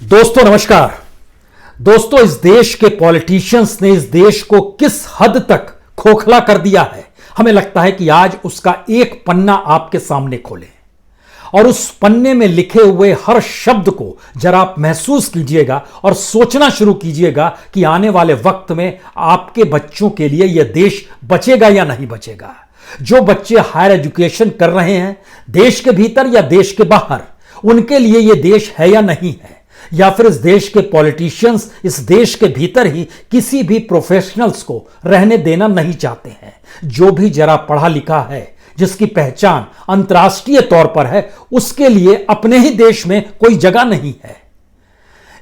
दोस्तों नमस्कार। दोस्तों, इस देश के पॉलिटिशियंस ने इस देश को किस हद तक खोखला कर दिया है, हमें लगता है कि आज उसका एक पन्ना आपके सामने खोलें और उस पन्ने में लिखे हुए हर शब्द को जरा आप महसूस कीजिएगा और सोचना शुरू कीजिएगा कि आने वाले वक्त में आपके बच्चों के लिए यह देश बचेगा या नहीं बचेगा। जो बच्चे हायर एजुकेशन कर रहे हैं देश के भीतर या देश के बाहर, उनके लिए यह देश है या नहीं है, या फिर इस देश के पॉलिटिशियंस इस देश के भीतर ही किसी भी प्रोफेशनल्स को रहने देना नहीं चाहते हैं। जो भी जरा पढ़ा लिखा है, जिसकी पहचान अंतर्राष्ट्रीय तौर पर है, उसके लिए अपने ही देश में कोई जगह नहीं है।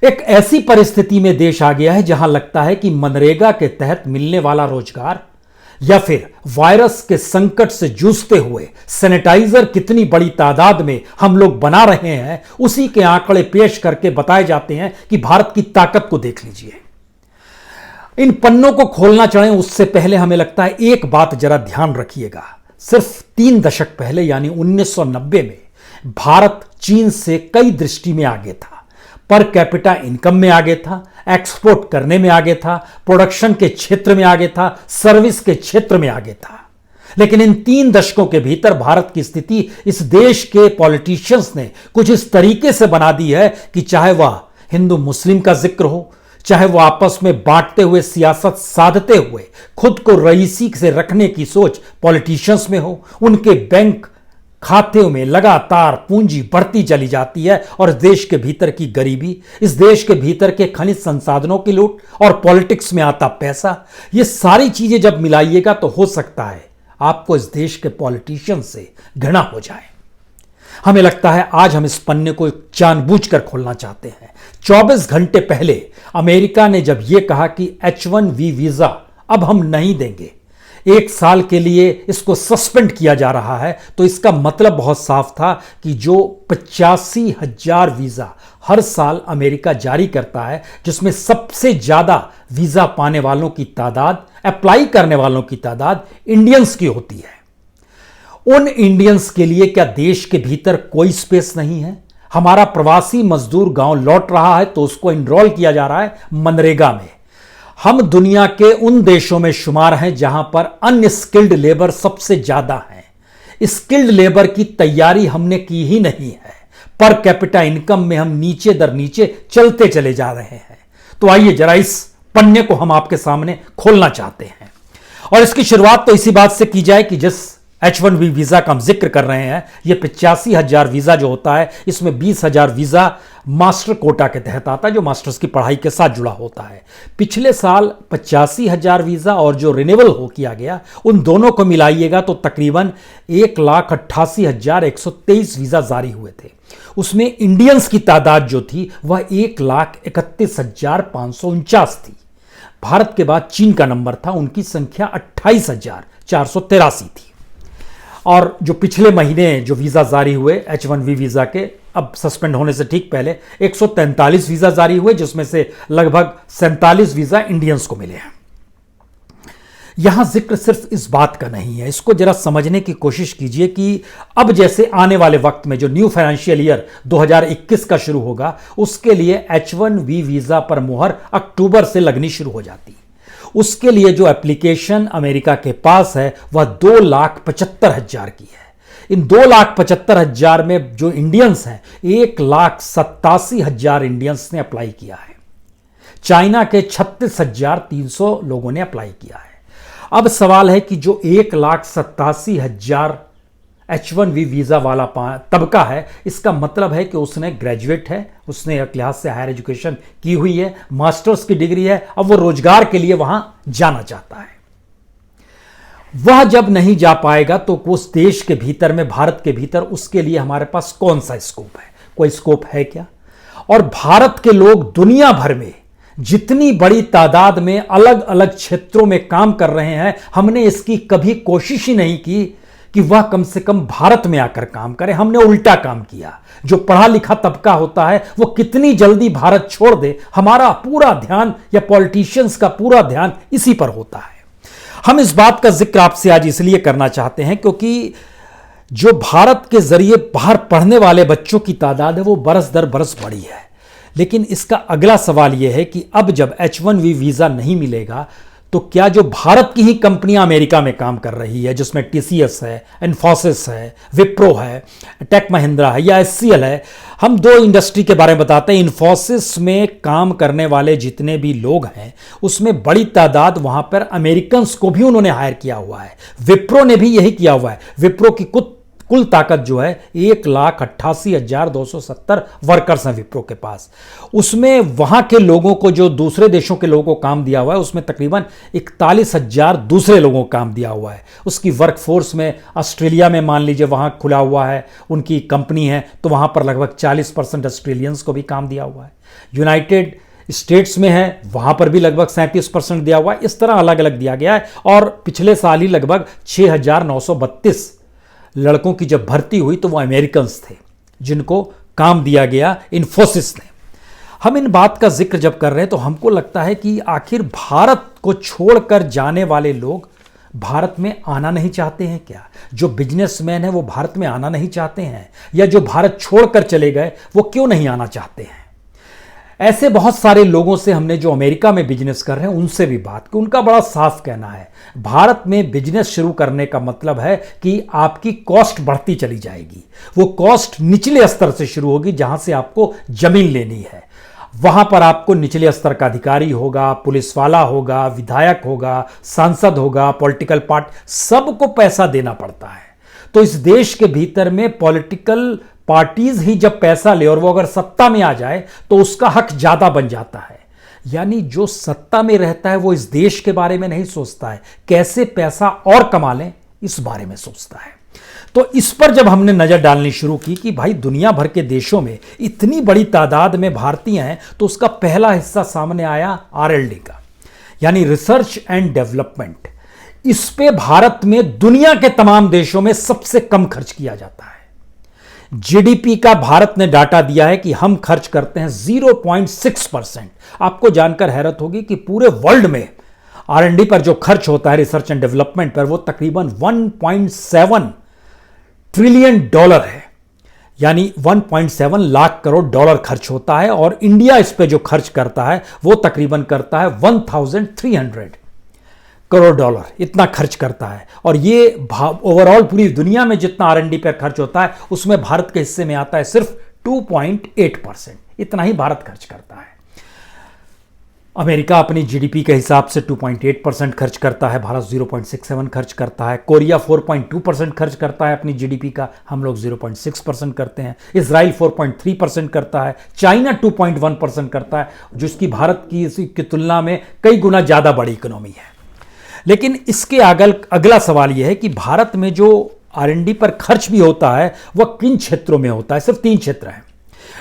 एक ऐसी परिस्थिति में देश आ गया है जहां लगता है कि मनरेगा के तहत मिलने वाला रोजगार या फिर वायरस के संकट से जूझते हुए सैनिटाइजर कितनी बड़ी तादाद में हम लोग बना रहे हैं, उसी के आंकड़े पेश करके बताए जाते हैं कि भारत की ताकत को देख लीजिए। इन पन्नों को खोलना चाहें उससे पहले हमें लगता है एक बात जरा ध्यान रखिएगा। सिर्फ 3 दशक पहले यानी 1990 में भारत चीन से कई दृष्टि में आगे था। पर कैपिटा इनकम में आगे था, एक्सपोर्ट करने में आगे था, प्रोडक्शन के क्षेत्र में आगे था, सर्विस के क्षेत्र में आगे था। लेकिन इन 3 दशकों के भीतर भारत की स्थिति इस देश के पॉलिटिशियंस ने कुछ इस तरीके से बना दी है कि चाहे वह हिंदू मुस्लिम का जिक्र हो, चाहे वह आपस में बांटते हुए सियासत साधते हुए खुद को रईसी से रखने की सोच पॉलिटिशियंस में हो, उनके बैंक खाते में लगातार पूंजी बढ़ती चली जाती है और इस देश के भीतर की गरीबी, इस देश के भीतर के खनिज संसाधनों की लूट और पॉलिटिक्स में आता पैसा, ये सारी चीजें जब मिलाइएगा तो हो सकता है आपको इस देश के पॉलिटिशियन से घृणा हो जाए। हमें लगता है आज हम इस पन्ने को जानबूझकर खोलना चाहते हैं। 24 घंटे पहले अमेरिका ने जब यह कहा कि H1B वीजा अब हम नहीं देंगे, 1 साल के लिए इसको सस्पेंड किया जा रहा है, तो इसका मतलब बहुत साफ था कि जो 85,000 वीजा हर साल अमेरिका जारी करता है, जिसमें सबसे ज्यादा वीजा पाने वालों की तादाद, अप्लाई करने वालों की तादाद इंडियंस की होती है। उन इंडियंस के लिए क्या देश के भीतर कोई स्पेस नहीं है? हमारा प्रवासी मजदूर गांव लौट रहा है तो उसको इनरोल किया जा रहा है मनरेगा में। हम दुनिया के उन देशों में शुमार हैं जहां पर अनस्किल्ड लेबर सबसे ज्यादा है। स्किल्ड लेबर की तैयारी हमने की ही नहीं है। पर कैपिटा इनकम में हम नीचे दर नीचे चलते चले जा रहे हैं। तो आइए जरा इस पन्ने को हम आपके सामने खोलना चाहते हैं और इसकी शुरुआत तो इसी बात से की जाए कि जिस H1B वीजा का हम जिक्र कर रहे हैं, यह 85,000 वीजा जो होता है, इसमें 20,000 वीजा मास्टर कोटा के तहत आता है, जो मास्टर्स की पढ़ाई के साथ जुड़ा होता है। पिछले साल 85,000 वीजा और जो रिन्यूअल हो किया गया, उन दोनों को मिलाइएगा तो तकरीबन 1,88,123 वीजा जारी हुए थे। उसमें इंडियंस की तादाद जो थी वह 1,31,549 थी। भारत के बाद चीन का नंबर था, उनकी संख्या 28,483 थी। और जो पिछले महीने जो वीजा जारी हुए H1B वीजा के, अब सस्पेंड होने से ठीक पहले 143 वीजा जारी हुए, जिसमें से लगभग 47 वीजा इंडियंस को मिले हैं। यहां जिक्र सिर्फ इस बात का नहीं है, इसको जरा समझने की कोशिश कीजिए कि अब जैसे आने वाले वक्त में जो न्यू फाइनेंशियल ईयर 2021 का शुरू होगा, उसके लिए H1B वीजा पर मुहर अक्टूबर से लगनी शुरू हो जाती है। उसके लिए जो एप्लीकेशन अमेरिका के पास है वह 2,75,000 की है। इन 2,75,000 में जो इंडियंस हैं, 1,87,000 इंडियंस ने अप्लाई किया है। चाइना के 36,300 लोगों ने अप्लाई किया है। अब सवाल है कि जो 1,87,000 H1B वीजा वाला तबका है, इसका मतलब है कि उसने ग्रेजुएट है, उसने एक लिहाज से हायर एजुकेशन की हुई है, मास्टर्स की डिग्री है, अब वो रोजगार के लिए वहां जाना चाहता है। वह जब नहीं जा पाएगा तो उस देश के भीतर में, भारत के भीतर, उसके लिए हमारे पास कौन सा स्कोप है? कोई स्कोप है क्या? और भारत के लोग दुनिया भर में जितनी बड़ी तादाद में अलग अलग क्षेत्रों में काम कर रहे हैं, हमने इसकी कभी कोशिश ही नहीं की कि वह कम से कम भारत में आकर काम करे। हमने उल्टा काम किया। जो पढ़ा लिखा तबका होता है वो कितनी जल्दी भारत छोड़ दे, हमारा पूरा ध्यान या पॉलिटिशियंस का पूरा ध्यान इसी पर होता है। हम इस बात का जिक्र आपसे आज इसलिए करना चाहते हैं क्योंकि जो भारत के जरिए बाहर पढ़ने वाले बच्चों की तादाद है वो बरस दर बरस बढ़ी है। लेकिन इसका अगला सवाल यह है कि अब जब H1B वीजा नहीं मिलेगा तो क्या जो भारत की ही कंपनियां अमेरिका में काम कर रही है, जिसमें TCS है, इन्फोसिस है, विप्रो है, टेक महिंद्रा है या HCL है, हम दो इंडस्ट्री के बारे में बताते हैं। इन्फोसिस में काम करने वाले जितने भी लोग हैं उसमें बड़ी तादाद वहां पर अमेरिकन को भी उन्होंने हायर किया हुआ है। विप्रो ने भी यही किया हुआ है। विप्रो की कुल ताकत जो है 1,88,270 वर्कर्स हैं विप्रो के पास। उसमें वहां के लोगों को, जो दूसरे देशों के लोगों को काम दिया हुआ है, उसमें तकरीबन 41,000 दूसरे लोगों को काम दिया हुआ है। उसकी वर्कफोर्स में ऑस्ट्रेलिया में मान लीजिए वहां खुला हुआ है, उनकी कंपनी है, तो वहां पर लगभग 40% ऑस्ट्रेलियंस को भी काम दिया हुआ है। यूनाइटेड स्टेट्स में है, वहां पर भी लगभग 37% दिया हुआ है। इस तरह अलग अलग दिया गया है। और पिछले साल ही लगभग 6,932 लड़कों की जब भर्ती हुई तो वो अमेरिकन्स थे जिनको काम दिया गया इन्फोसिस ने। हम इन बात का जिक्र जब कर रहे हैं तो हमको लगता है कि आखिर भारत को छोड़कर जाने वाले लोग भारत में आना नहीं चाहते हैं क्या? जो बिजनेसमैन है वो भारत में आना नहीं चाहते हैं, या जो भारत छोड़कर चले गए वो क्यों नहीं आना चाहते हैं? ऐसे बहुत सारे लोगों से हमने, जो अमेरिका में बिजनेस कर रहे हैं, उनसे भी बात की। उनका बड़ा साफ कहना है, भारत में बिजनेस शुरू करने का मतलब है कि आपकी कॉस्ट बढ़ती चली जाएगी। वो कॉस्ट निचले स्तर से शुरू होगी, जहां से आपको जमीन लेनी है। वहां पर आपको निचले स्तर का अधिकारी होगा, पुलिस वाला होगा, विधायक होगा, सांसद होगा, पॉलिटिकल पार्टी, सबको पैसा देना पड़ता है। तो इस देश के भीतर में पॉलिटिकल पार्टीज ही जब पैसा ले और वो अगर सत्ता में आ जाए तो उसका हक ज्यादा बन जाता है। यानी जो सत्ता में रहता है वो इस देश के बारे में नहीं सोचता है, कैसे पैसा और कमा लें इस बारे में सोचता है। तो इस पर जब हमने नजर डालनी शुरू की कि भाई दुनिया भर के देशों में इतनी बड़ी तादाद में भारतीय हैं, तो उसका पहला हिस्सा सामने आया RLD का, यानी रिसर्च एंड डेवलपमेंट। इस पे भारत में दुनिया के तमाम देशों में सबसे कम खर्च किया जाता है। GDP का भारत ने डाटा दिया है कि हम खर्च करते हैं 0.6%। आपको जानकर हैरत होगी कि पूरे वर्ल्ड में R&D पर जो खर्च होता है, रिसर्च एंड डेवलपमेंट पर, वो तकरीबन 1.7 ट्रिलियन डॉलर है, यानी 1.7 लाख करोड़ डॉलर खर्च होता है। और इंडिया इस पे जो खर्च करता है वो तकरीबन करता है 1,300 करोड़ डॉलर, इतना खर्च करता है। और ये ओवरऑल पूरी दुनिया में जितना R&D पर खर्च होता है उसमें भारत के हिस्से में आता है सिर्फ 2.8%। इतना ही भारत खर्च करता है। अमेरिका अपनी GDP के हिसाब से 2.8% खर्च करता है, भारत 0.67 खर्च करता है। कोरिया 4.2% खर्च करता है अपनी GDP का, हम लोग 0.6% करते हैं। इजराइल 4.3% करता है। चाइना 2.1% करता है, जिसकी भारत की तुलना में कई गुना ज़्यादा बड़ी इकोनॉमी है। लेकिन इसके अगला सवाल यह है कि भारत में जो R&D पर खर्च भी होता है वह किन क्षेत्रों में होता है? सिर्फ 3 क्षेत्र हैं: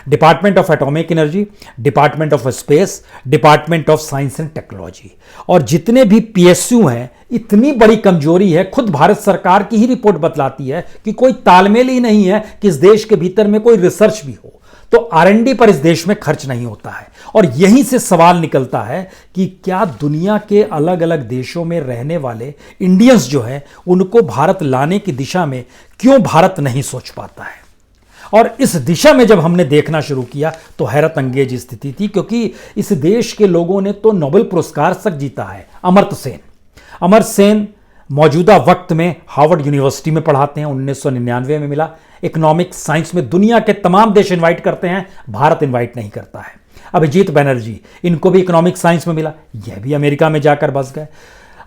department of atomic energy, department of space, department of science and technology. और जितने भी PSU हैं, इतनी बड़ी कमजोरी है, खुद भारत सरकार की ही रिपोर्ट बतलाती है कि कोई तालमेल ही नहीं है कि इस देश के भीतर में कोई रिसर्च भी हो। तो R&D पर इस देश में खर्च नहीं होता है। और यहीं से सवाल निकलता है कि क्या दुनिया के अलग अलग देशों में रहने वाले इंडियंस जो हैं उनको भारत लाने की दिशा में क्यों भारत नहीं सोच पाता है? और इस दिशा में जब हमने देखना शुरू किया तो हैरत अंगेज स्थिति थी, क्योंकि इस देश के लोगों ने तो नोबेल पुरस्कार तक जीता है। अमर्त्य सेन, अमर सेन मौजूदा वक्त में हार्वर्ड यूनिवर्सिटी में पढ़ाते हैं, 1999 में मिला। इकोनॉमिक्स साइंस में दुनिया के तमाम देश इनवाइट करते हैं, भारत इनवाइट नहीं करता है। अभिजीत बनर्जी, इनको भी इकोनॉमिक्स साइंस में मिला, यह भी अमेरिका में जाकर बस गए।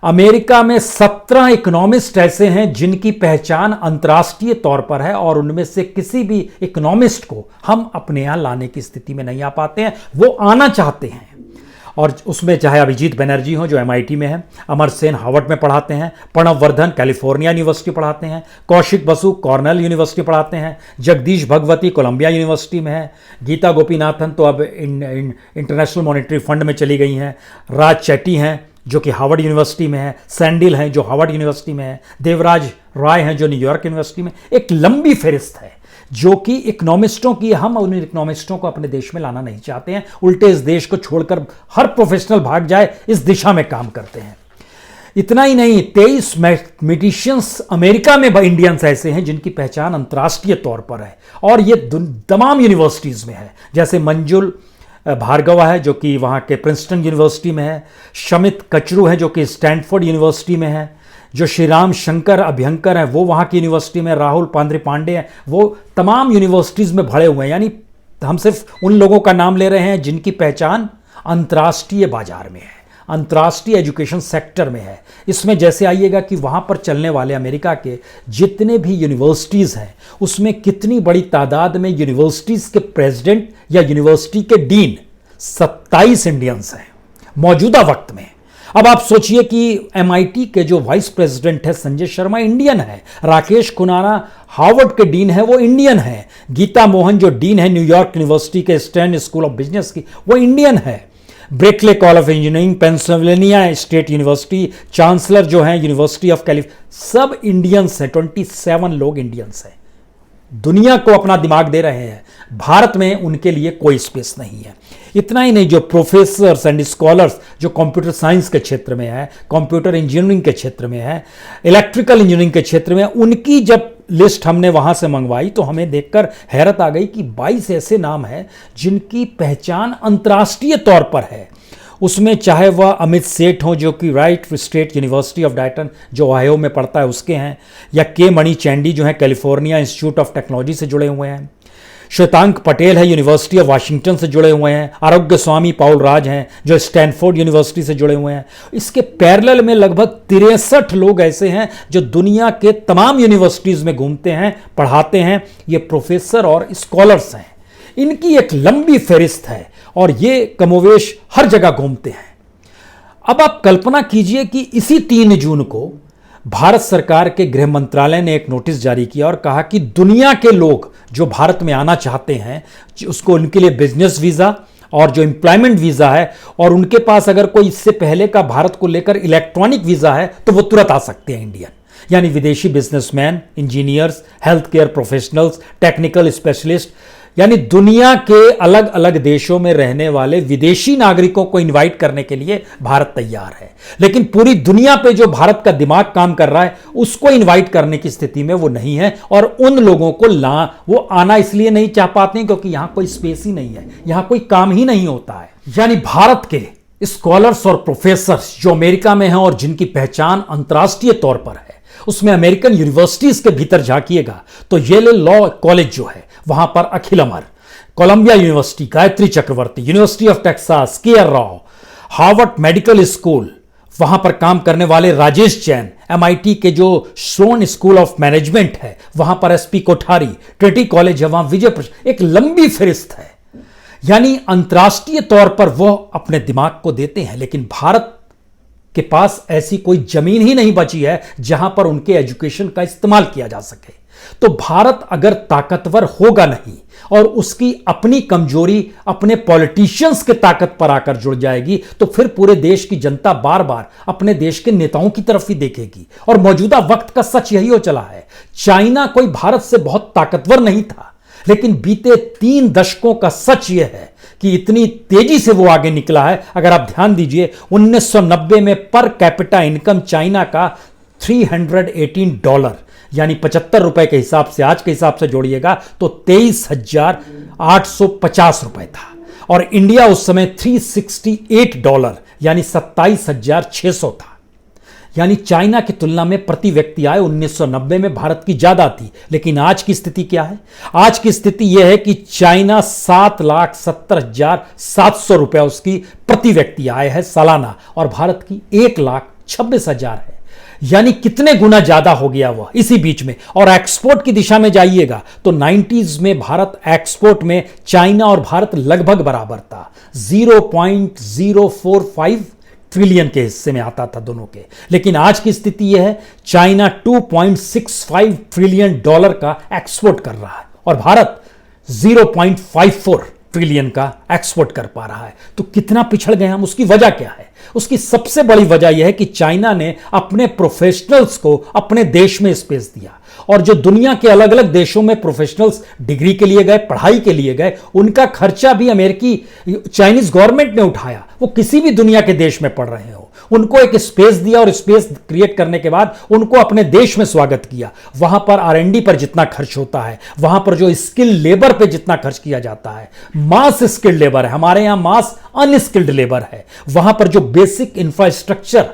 अमेरिका में 17 इकोनॉमिस्ट ऐसे हैं जिनकी पहचान अंतर्राष्ट्रीय तौर पर है, और उनमें से किसी भी इकोनॉमिस्ट को हम अपने यहां लाने की स्थिति में नहीं आ पाते हैं। वो आना चाहते हैं, और उसमें चाहे अभिजीत बनर्जी हो जो MIT में है, अमर सेन हार्वर्ड में पढ़ाते हैं, प्रणव वर्धन कैलिफोर्निया यूनिवर्सिटी पढ़ाते हैं, कौशिक बसु कॉर्नेल यूनिवर्सिटी पढ़ाते हैं, जगदीश भगवती कोलंबिया यूनिवर्सिटी में है, गीता गोपीनाथन तो अब इंटरनेशनल मॉनेटरी फंड में चली गई हैं, राज चैटी हैं जो कि हार्वर्ड यूनिवर्सिटी में है, सैंडिल हैं जो हार्वर्ड यूनिवर्सिटी में है, देवराज राय हैं जो न्यूयॉर्क यूनिवर्सिटी में। एक लंबी फहरिस्त है जो कि इकोनॉमिस्टों की। हम उन इकोनॉमिस्टों को अपने देश में लाना नहीं चाहते हैं, उल्टे इस देश को छोड़कर हर प्रोफेशनल भाग जाए, इस दिशा में काम करते हैं। इतना ही नहीं, 23 मैथमेटिशियंस अमेरिका में इंडियंस ऐसे हैं जिनकी पहचान अंतर्राष्ट्रीय तौर पर है, और ये तमाम यूनिवर्सिटीज में है, जैसे मंजुल भार्गवा है जो कि वहाँ के प्रिंसटन यूनिवर्सिटी में है, शमित कचरू है जो कि स्टैनफोर्ड यूनिवर्सिटी में है, जो श्री राम शंकर अभ्यंकर हैं वो वहाँ की यूनिवर्सिटी में, राहुल पांद्रे पांडे हैं, वो तमाम यूनिवर्सिटीज़ में भरे हुए हैं। यानी हम सिर्फ उन लोगों का नाम ले रहे हैं जिनकी पहचान अंतर्राष्ट्रीय बाजार में है, अंतर्राष्ट्रीय एजुकेशन सेक्टर में है। इसमें जैसे आइएगा कि वहाँ पर चलने वाले अमेरिका के जितने भी यूनिवर्सिटीज़ हैं उसमें कितनी बड़ी तादाद में यूनिवर्सिटीज़ के प्रेसिडेंट या यूनिवर्सिटी के डीन 27 इंडियंस हैं मौजूदा वक्त में। अब आप सोचिए कि MIT के जो वाइस प्रेसिडेंट है संजय शर्मा इंडियन है, राकेश खुराना हार्वर्ड के डीन है वो इंडियन है, गीता मोहन जो डीन है न्यूयॉर्क यूनिवर्सिटी के स्टैन स्कूल ऑफ बिजनेस की वो इंडियन है, Berkeley college of engineering Pennsylvania state university chancellor जो है यूनिवर्सिटी ऑफ सब इंडियंस हैं, 27 लोग इंडियंस हैं। दुनिया को अपना दिमाग दे रहे हैं, भारत में उनके लिए कोई स्पेस नहीं है। इतना ही नहीं, जो प्रोफेसर्स एंड स्कॉलर्स जो कंप्यूटर साइंस के क्षेत्र में है, कंप्यूटर इंजीनियरिंग के क्षेत्र में है, इलेक्ट्रिकल इंजीनियरिंग के क्षेत्र में, उनकी जब लिस्ट हमने वहां से मंगवाई तो हमें देखकर हैरत आ गई कि 22 ऐसे नाम हैं जिनकी पहचान अंतर्राष्ट्रीय तौर पर है। उसमें चाहे वह अमित सेठ हो जो कि राइट स्टेट यूनिवर्सिटी ऑफ डायटन जो ओहायो में पढ़ता है उसके हैं, या के मणि चैंडी जो है कैलिफोर्निया इंस्टीट्यूट ऑफ टेक्नोलॉजी से जुड़े हुए हैं, श्वेतांक पटेल है यूनिवर्सिटी ऑफ वाशिंगटन से जुड़े हुए हैं, आरोग्य स्वामी पाउल राज हैं जो स्टैनफोर्ड यूनिवर्सिटी से जुड़े हुए हैं। इसके पैरेलल में लगभग 63 लोग ऐसे हैं जो दुनिया के तमाम यूनिवर्सिटीज़ में घूमते हैं, पढ़ाते हैं, ये प्रोफेसर और स्कॉलर्स हैं। इनकी एक लंबी फहरिस्त है और ये कमोवेश हर जगह घूमते हैं। अब आप कल्पना कीजिए कि इसी 3 जून को भारत सरकार के गृह मंत्रालय ने एक नोटिस जारी किया और कहा कि दुनिया के लोग जो भारत में आना चाहते हैं उसको उनके लिए बिजनेस वीज़ा और जो एम्प्लॉयमेंट वीज़ा है, और उनके पास अगर कोई इससे पहले का भारत को लेकर इलेक्ट्रॉनिक वीज़ा है तो वो तुरंत आ सकते हैं इंडियन। यानी विदेशी businessman, engineers, health care professionals, technical specialist, यानी दुनिया के अलग अलग देशों में रहने वाले विदेशी नागरिकों को इनवाइट करने के लिए भारत तैयार है। लेकिन पूरी दुनिया पे जो भारत का दिमाग काम कर रहा है उसको इनवाइट करने की स्थिति में वो नहीं है, और उन लोगों को वो आना इसलिए नहीं चाह पाते हैं क्योंकि यहां कोई स्पेस ही नहीं है, यहां कोई काम ही नहीं होता है। यानी भारत के स्कॉलर्स और प्रोफेसर्स जो अमेरिका में हैं और जिनकी पहचान अंतर्राष्ट्रीय तौर पर है, उसमें अमेरिकन यूनिवर्सिटीज के भीतर झांकिएगा तो येल लॉ कॉलेज जो है वहां पर Akhil Amar, Columbia university Gayatri Chakravarti, university of Texas K R. Rao, Harvard medical school, वहां पर काम करने वाले राजेश जैन, MIT के जो श्रोन स्कूल ऑफ मैनेजमेंट है वहां पर SP कोठारी, ट्रिनिटी कॉलेज है वहां विजय प्रसाद, एक लंबी फहरिस्त है। यानी अंतर्राष्ट्रीय तौर पर वो अपने दिमाग को देते हैं, लेकिन भारत के पास ऐसी कोई जमीन ही नहीं बची है जहां पर उनके एजुकेशन का इस्तेमाल किया जा सके। तो भारत अगर ताकतवर होगा नहीं और उसकी अपनी कमजोरी अपने पॉलिटिशियंस के ताकत पर आकर जुड़ जाएगी तो फिर पूरे देश की जनता बार बार अपने देश के नेताओं की तरफ ही देखेगी। और मौजूदा वक्त का सच यही हो चला है। चाइना कोई भारत से बहुत ताकतवर नहीं था, लेकिन बीते 3 दशकों का सच यह है कि इतनी तेजी से वो आगे निकला है। अगर आप ध्यान दीजिए 1990 में पर कैपिटा इनकम चाइना का $318 यानी 75 रुपए के हिसाब से, आज के हिसाब से जोड़िएगा तो 23,850 रुपए था, और इंडिया उस समय $368 यानी 27,600 था। यानी चाइना की तुलना में प्रति व्यक्ति आय 1990 में भारत की ज्यादा थी। लेकिन आज की स्थिति क्या है? आज की स्थिति यह है कि चाइना 7,70,700 रुपए उसकी प्रति व्यक्ति आय है सालाना, और भारत की 1,26,000 है। यानी कितने गुना ज्यादा हो गया वह इसी बीच में। और एक्सपोर्ट की दिशा में जाइएगा तो 90s में भारत एक्सपोर्ट में चाइना और भारत लगभग बराबर था, 0.045 ट्रिलियन के हिस्से में आता था दोनों के। लेकिन आज की स्थिति यह है, चाइना $2.65 ट्रिलियन का एक्सपोर्ट कर रहा है और भारत 0.54 ट्रिलियन का एक्सपोर्ट कर पा रहा है। तो कितना पिछड़ गए हम, उसकी वजह क्या है? उसकी सबसे बड़ी वजह यह है कि चाइना ने अपने प्रोफेशनल्स को अपने देश में स्पेस दिया, और जो दुनिया के अलग अलग देशों में प्रोफेशनल्स डिग्री के लिए गए, पढ़ाई के लिए गए, उनका खर्चा भी अमेरिकी चाइनीज गवर्नमेंट ने उठाया, वो किसी भी दुनिया के देश में पढ़ रहे हो। उनको एक स्पेस दिया और स्पेस क्रिएट करने के बाद उनको अपने देश में स्वागत किया। वहां पर R&D पर जितना खर्च होता है, वहां पर जो स्किल लेबर पे जितना खर्च किया जाता है, मास स्किल्ड लेबर है, हमारे यहां मास अनस्किल्ड लेबर है, वहां पर जो बेसिक इंफ्रास्ट्रक्चर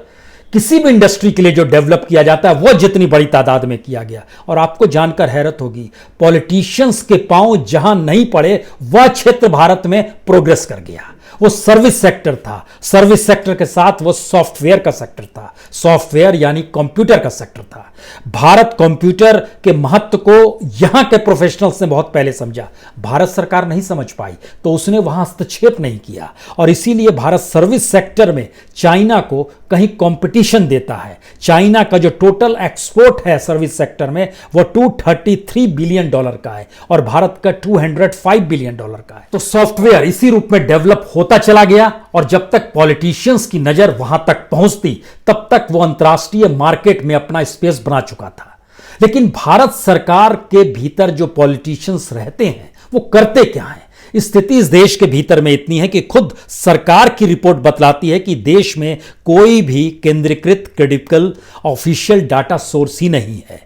किसी भी इंडस्ट्री के लिए जो डेवलप किया जाता है वो जितनी बड़ी तादाद में किया गया। और आपको जानकर हैरत होगी, पॉलिटिशियंस के पांव जहां नहीं पड़े वह क्षेत्र भारत में प्रोग्रेस कर गया। वो सर्विस सेक्टर था, सर्विस सेक्टर के साथ वो सॉफ्टवेयर का सेक्टर था, सॉफ्टवेयर यानी कंप्यूटर का सेक्टर था। भारत कंप्यूटर के महत्व को यहां के प्रोफेशनल्स ने बहुत पहले समझा, भारत सरकार नहीं समझ पाई तो उसने वहां हस्तक्षेप नहीं किया, और इसीलिए भारत सर्विस सेक्टर में चाइना को कहीं कंपटीशन देता है। चाइना का जो टोटल एक्सपोर्ट है सर्विस सेक्टर में वो $233 बिलियन का है और भारत का $205 बिलियन का है। तो सॉफ्टवेयर इसी रूप में डेवलप होता चला गया, और जब तक पॉलिटिशियंस की नजर वहां तक पहुंचती तब तक वो अंतरराष्ट्रीय मार्केट में अपना स्पेस बना चुका था। लेकिन भारत सरकार के भीतर जो पॉलिटिशियंस रहते हैं वो करते क्या हैं? स्थिति इस देश के भीतर में इतनी है कि खुद सरकार की रिपोर्ट बतलाती है कि देश में कोई भी केंद्रीकृत क्रेडिबल ऑफिशियल डाटा सोर्स ही नहीं है,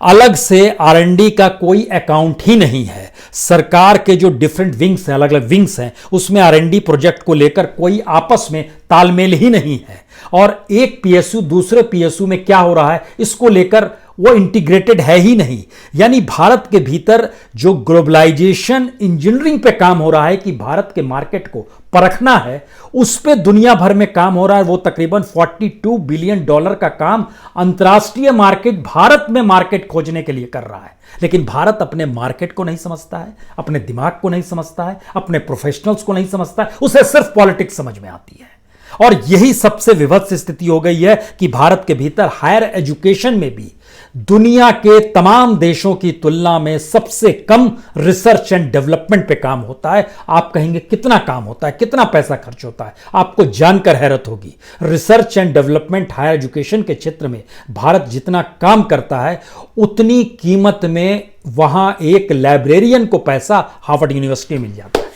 अलग से R&D का कोई अकाउंट ही नहीं है। सरकार के जो डिफरेंट विंग्स हैं, अलग अलग विंग्स हैं, उसमें R&D प्रोजेक्ट को लेकर कोई आपस में तालमेल ही नहीं है, और एक PSU दूसरे PSU में क्या हो रहा है इसको लेकर वो इंटीग्रेटेड है ही नहीं। यानी भारत के भीतर जो ग्लोबलाइजेशन इंजीनियरिंग पे काम हो रहा है कि भारत के मार्केट को परखना है, उस पे दुनिया भर में काम हो रहा है। वो तकरीबन $42 बिलियन का काम अंतर्राष्ट्रीय मार्केट, भारत में मार्केट खोजने के लिए कर रहा है। लेकिन भारत अपने मार्केट को नहीं समझता है, अपने दिमाग को नहीं समझता है, अपने प्रोफेशनल्स को नहीं समझता है, उसे सिर्फ पॉलिटिक्स समझ में आती है। और यही सबसे विभत्स स्थिति हो गई है कि भारत के भीतर हायर एजुकेशन में भी दुनिया के तमाम देशों की तुलना में सबसे कम रिसर्च एंड डेवलपमेंट पे काम होता है। आप कहेंगे कितना काम होता है, कितना पैसा खर्च होता है? आपको जानकर हैरत होगी, research and development higher education के क्षेत्र में भारत जितना काम करता है उतनी कीमत में वहां एक लाइब्रेरियन को पैसा हार्वर्ड यूनिवर्सिटी मिल जाता है।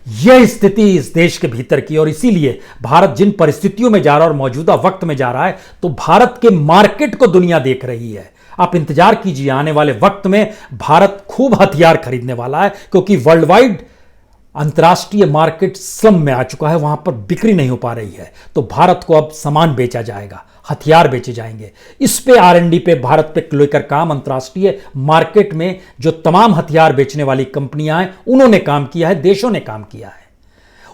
यह स्थिति इस देश के भीतर की, और इसीलिए भारत जिन परिस्थितियों में जा रहा है और मौजूदा वक्त में जा रहा है, तो भारत के मार्केट को दुनिया देख रही है। आप इंतजार कीजिए, आने वाले वक्त में भारत खूब हथियार खरीदने वाला है, क्योंकि वर्ल्ड वाइड अंतर्राष्ट्रीय मार्केट स्लम में आ चुका है, वहां पर बिक्री नहीं हो पा रही है। तो भारत को अब सामान बेचा जाएगा, हथियार बेचे जाएंगे। इस पे R&D पे भारत पे लेकर काम अंतर्राष्ट्रीय मार्केट में जो तमाम हथियार बेचने वाली कंपनियां हैं उन्होंने काम किया है, देशों ने काम किया है।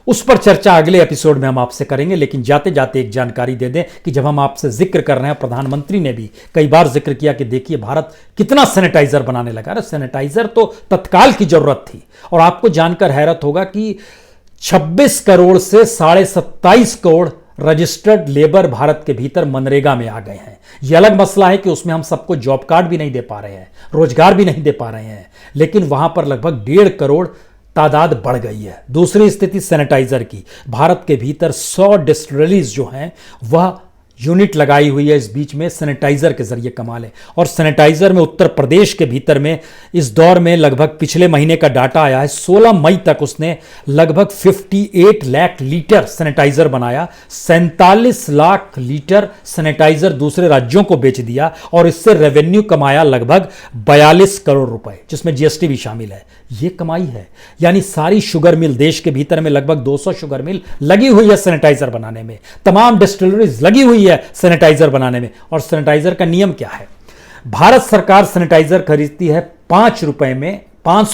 उस पर चर्चा अगले एपिसोड में हम आपसे करेंगे। लेकिन जाते जाते एक जानकारी दे दें कि जब हम आपसे जिक्र कर रहे हैं, प्रधानमंत्री ने भी कई बार जिक्र किया कि देखिए भारत कितना सैनिटाइजर बनाने लगा। अरे सैनिटाइजर तो तत्काल की जरूरत थी, और आपको जानकर हैरत होगा कि 26 करोड़ से 27.5 करोड़ रजिस्टर्ड लेबर भारत के भीतर मनरेगा में आ गए हैं। यह अलग मसला है कि उसमें हम सबको जॉब कार्ड भी नहीं दे पा रहे हैं, रोजगार भी नहीं दे पा रहे हैं, लेकिन वहां पर लगभग 1.5 करोड़ तादाद बढ़ गई है। दूसरी स्थिति सैनिटाइजर की, भारत के भीतर 100 डिस्टिलरीज जो हैं वह यूनिट लगाई हुई है इस बीच में सैनिटाइजर के जरिए कमाल है। और सैनिटाइजर में उत्तर प्रदेश के भीतर में इस दौर में लगभग पिछले महीने का डाटा आया है, 16 मई तक उसने लगभग 58 लाख लीटर सैनिटाइजर बनाया, 47 लाख लीटर सैनिटाइजर दूसरे राज्यों को बेच दिया, और इससे रेवेन्यू कमाया लगभग 42 करोड़ रुपए, जिसमें GST भी शामिल है। यह कमाई है। यानी सारी शुगर मिल देश के भीतर में लगभग 200 शुगर मिल लगी हुई है सैनिटाइजर बनाने में, तमाम डिस्टिलरीज लगी हुई है सैनिटाइजर बनाने में। और सैनिटाइजर का नियम क्या है? भारत सरकार सैनिटाइजर खरीदती है 500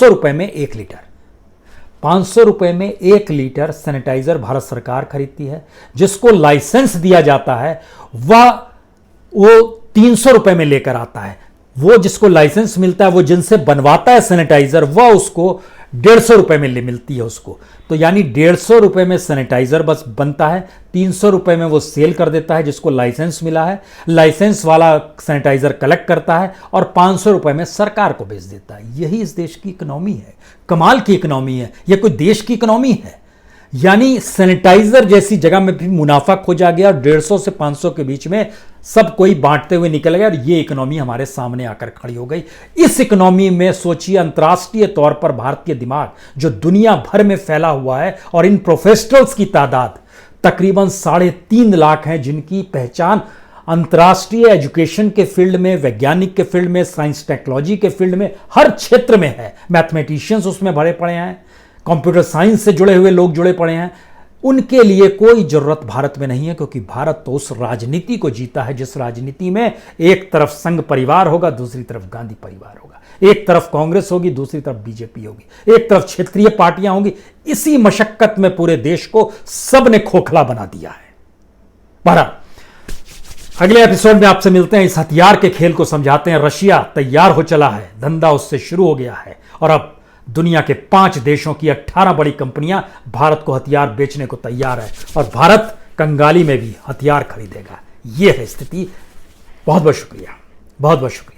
रुपए में 1 लीटर। 500 रुपए में 1 लीटर सैनिटाइजर भारत सरकार खरीदती है। जिसको लाइसेंस दिया जाता है वह वो 300 रुपए में लेकर आता है। वो जिसको लाइसेंस मिलता है, वो जिनसे बनवाता है सैनिटाइजर, वह उसको 150 रुपए में मिलती है उसको। तो यानी 150 रुपए में सैनिटाइजर बस बनता है, 300 रुपए में वो सेल कर देता है जिसको लाइसेंस मिला है, लाइसेंस वाला सैनिटाइजर कलेक्ट करता है और 500 रुपए में सरकार को बेच देता है। यही इस देश की इकोनॉमी है, कमाल की इकोनॉमी है। यह कोई देश की इकोनॉमी है? यानी सैनिटाइजर जैसी जगह में भी मुनाफा खोजा गया, 150 से 500 के बीच में सब कोई बांटते हुए निकल गया, और ये इकोनॉमी हमारे सामने आकर खड़ी हो गई। इस इकोनॉमी में सोचिए अंतर्राष्ट्रीय तौर पर भारतीय दिमाग जो दुनिया भर में फैला हुआ है, और इन प्रोफेशनल्स की तादाद तकरीबन 3.5 लाख हैं जिनकी पहचान अंतर्राष्ट्रीय एजुकेशन के फील्ड में, वैज्ञानिक के फील्ड में, साइंस टेक्नोलॉजी के फील्ड में, हर क्षेत्र में है। मैथमेटिशियंस उसमें भरे पड़े हैं, कंप्यूटर साइंस से जुड़े हुए लोग जुड़े पड़े हैं। उनके लिए कोई जरूरत भारत में नहीं है, क्योंकि भारत तो उस राजनीति को जीता है जिस राजनीति में एक तरफ संघ परिवार होगा, दूसरी तरफ गांधी परिवार होगा, एक तरफ कांग्रेस होगी, दूसरी तरफ बीजेपी होगी, एक तरफ क्षेत्रीय पार्टियां होंगी। इसी मशक्कत में पूरे देश को सबने खोखला बना दिया है। बहरहाल अगले एपिसोड में आपसे मिलते हैं, इस हथियार के खेल को समझाते हैं। रशिया तैयार हो चला है, धंधा उससे शुरू हो गया है और अब दुनिया के 5 देशों की 18 बड़ी कंपनियां भारत को हथियार बेचने को तैयार है और भारत कंगाली में भी हथियार खरीदेगा। यह है स्थिति। बहुत बहुत शुक्रिया, बहुत बहुत शुक्रिया।